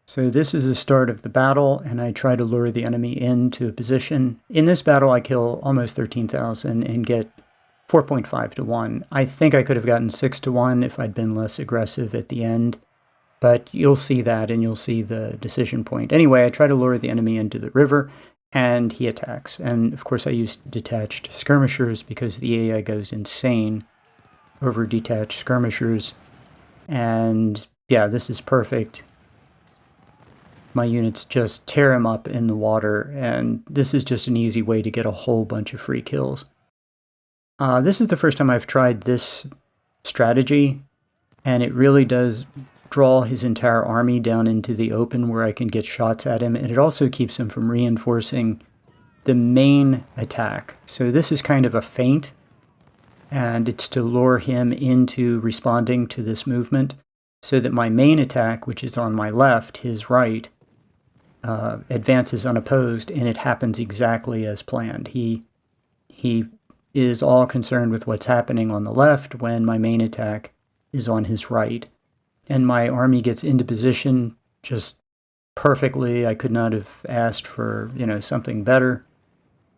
So this is the start of the battle, and I try to lure the enemy into a position. In this battle, I kill almost 13,000 and get 4.5 to 1. I think I could have gotten 6 to 1 if I'd been less aggressive at the end, but you'll see that, and you'll see the decision point. Anyway, I try to lure the enemy into the river, and he attacks. And of course, I use detached skirmishers because the AI goes insane over detached skirmishers. And yeah, this is perfect. My units just tear him up in the water, and this is just an easy way to get a whole bunch of free kills. This is the first time I've tried this strategy, and it really does draw his entire army down into the open where I can get shots at him, and it also keeps him from reinforcing the main attack. So this is kind of a feint, and it's to lure him into responding to this movement so that my main attack, which is on my left, his right, advances unopposed, and it happens exactly as planned. He is all concerned with what's happening on the left when my main attack is on his right. And my army gets into position just perfectly. I could not have asked for, something better.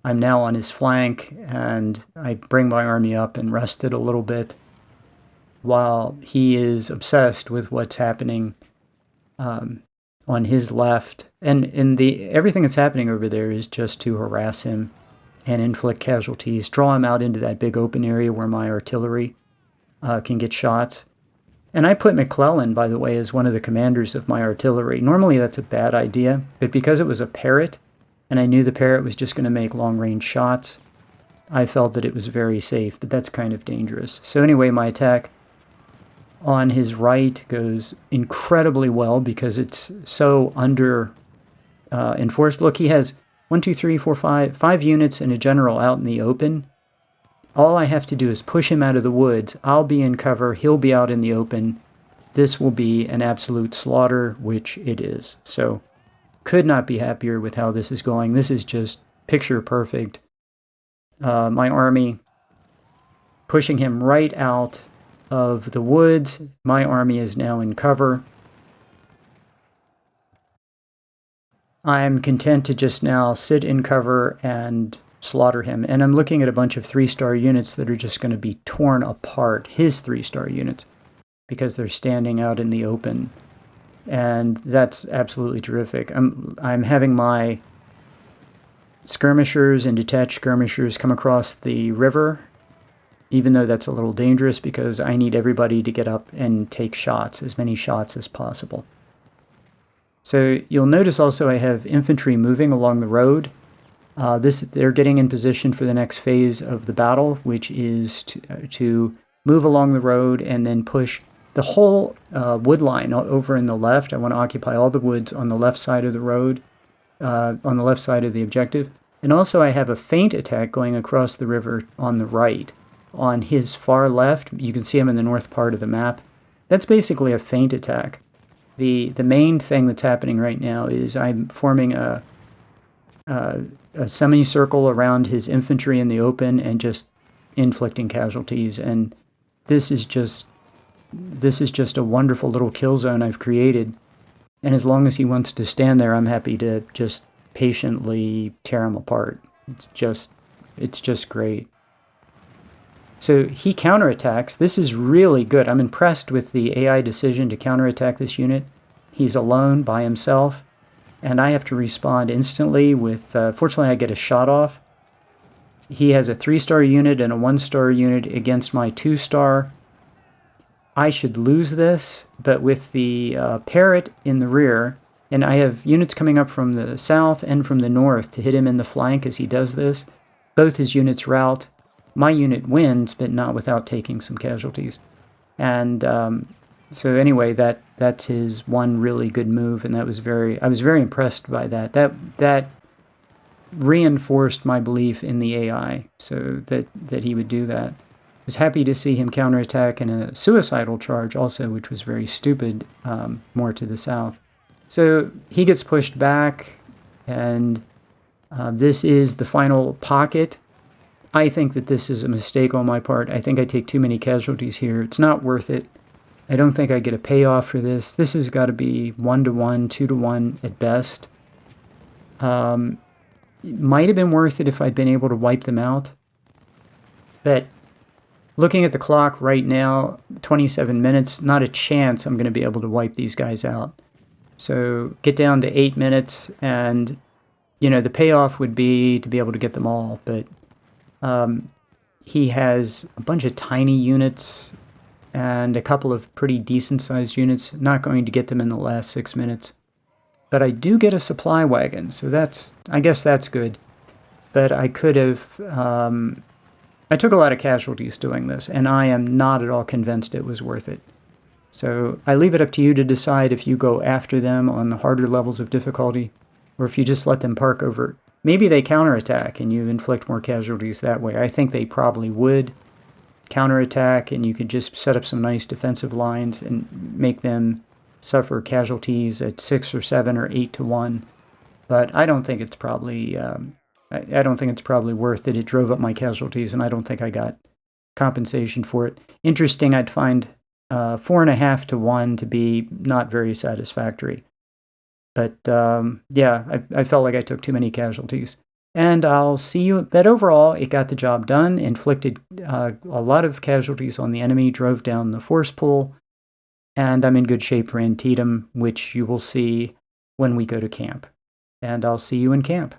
I'm now on his flank, and I bring my army up and rest it a little bit while he is obsessed with what's happening on his left. And everything that's happening over there is just to harass him and inflict casualties, draw him out into that big open area where my artillery can get shots. And I put McClellan, by the way, as one of the commanders of my artillery. Normally that's a bad idea, but because it was a parrot, and I knew the parrot was just going to make long-range shots, I felt that it was very safe, but that's kind of dangerous. So anyway, my attack on his right goes incredibly well because it's so under enforced. Look, he has 5 units and a general out in the open. All I have to do is push him out of the woods. I'll be in cover. He'll be out in the open. This will be an absolute slaughter, which it is. So could not be happier with how this is going. This is just picture perfect. My army pushing him right out of the woods. My army is now in cover. I'm content to just now sit in cover and slaughter him. And I'm looking at a bunch of 3-star units that are just going to be torn apart, his 3-star units, because they're standing out in the open. And that's absolutely terrific. I'm having my skirmishers and detached skirmishers come across the river, even though that's a little dangerous because I need everybody to get up and take shots, as many shots as possible. So you'll notice also I have infantry moving along the road. They're getting in position for the next phase of the battle, which is to move along the road and then push the whole wood line over in the left. I want to occupy all the woods on the left side of the road, on the left side of the objective. And also I have a feint attack going across the river on the right. On his far left, you can see him in the north part of the map. That's basically a feint attack. The main thing that's happening right now is I'm forming a semicircle around his infantry in the open and just inflicting casualties. And this is just a wonderful little kill zone I've created. And as long as he wants to stand there, I'm happy to just patiently tear him apart. It's just great. So he counterattacks. This is really good. I'm impressed with the AI decision to counterattack this unit. He's alone by himself, and I have to respond instantly with, fortunately I get a shot off. He has a 3-star unit and a 1-star unit against my 2-star. I should lose this, but with the parrot in the rear, and I have units coming up from the south and from the north to hit him in the flank as he does this. Both his units rout. My unit wins, but not without taking some casualties. And so anyway, that's his one really good move, and I was very impressed by that. That reinforced my belief in the AI, so that he would do that. I was happy to see him counterattack in a suicidal charge also, which was very stupid, more to the south. So he gets pushed back, and this is the final pocket. I think that this is a mistake on my part. I think I take too many casualties here. It's not worth it. I don't think I get a payoff for this. This has got to be 1-to-1, 2-to-1 at best. It might have been worth it if I'd been able to wipe them out. But looking at the clock right now, 27 minutes, not a chance I'm going to be able to wipe these guys out. So get down to 8 minutes, and, you know, the payoff would be to be able to get them all. But he has a bunch of tiny units and a couple of pretty decent-sized units. Not going to get them in the last 6 minutes. But I do get a supply wagon, so I guess that's good. But I could have... I took a lot of casualties doing this, and I am not at all convinced it was worth it. So I leave it up to you to decide if you go after them on the harder levels of difficulty, or if you just let them park over. Maybe they counterattack and you inflict more casualties that way. I think they probably would counterattack, and you could just set up some nice defensive lines and make them suffer casualties at 6 or 7 or 8-to-1. But I don't think it's probably... I don't think it's probably worth it. It drove up my casualties, and I don't think I got compensation for it. Interesting, I'd find 4.5-to-1 to be not very satisfactory. But yeah, I felt like I took too many casualties. And I'll see you. But overall, it got the job done, inflicted a lot of casualties on the enemy, drove down the force pool, and I'm in good shape for Antietam, which you will see when we go to camp. And I'll see you in camp.